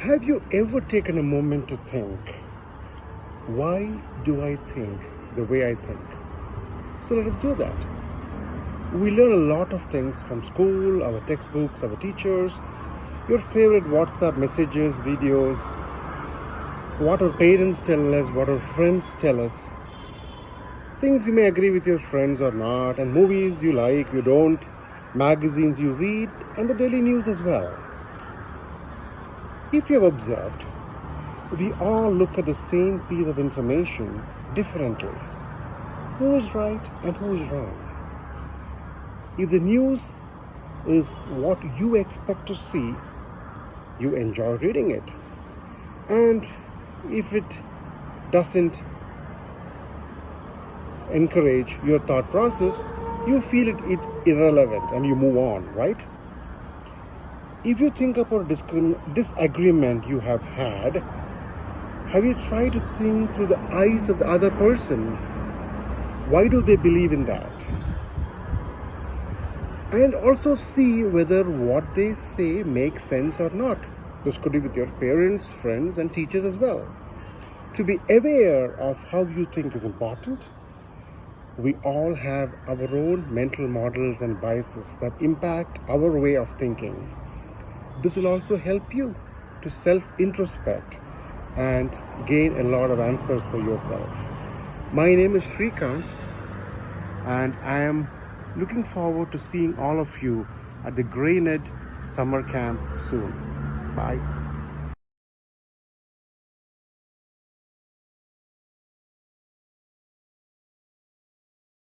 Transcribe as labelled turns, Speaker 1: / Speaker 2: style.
Speaker 1: Have you ever taken a moment to think, why do I think the way I think? So let us do that. We learn a lot of things from school, our textbooks, our teachers, your favorite WhatsApp messages, videos, what our parents tell us, what our friends tell us. Things you may agree with your friends or not, and movies you like, you don't, magazines you read, and the daily news as well. If you have observed, we all look at the same piece of information differently. Who is right and who is wrong? If the news is what you expect to see, you enjoy reading it. And if it doesn't encourage your thought process, you feel it irrelevant and you move on, right? If you think about a disagreement you have had, have you tried to think through the eyes of the other person? Why do they believe in that? And also see whether what they say makes sense or not. This could be with your parents, friends, and teachers as well. To be aware of how you think is important. We all have our own mental models and biases that impact our way of thinking. This will also help you to self-introspect and gain a lot of answers for yourself. My name is Sreekanth, and I am looking forward to seeing all of you at the GrainEd summer camp soon. Bye.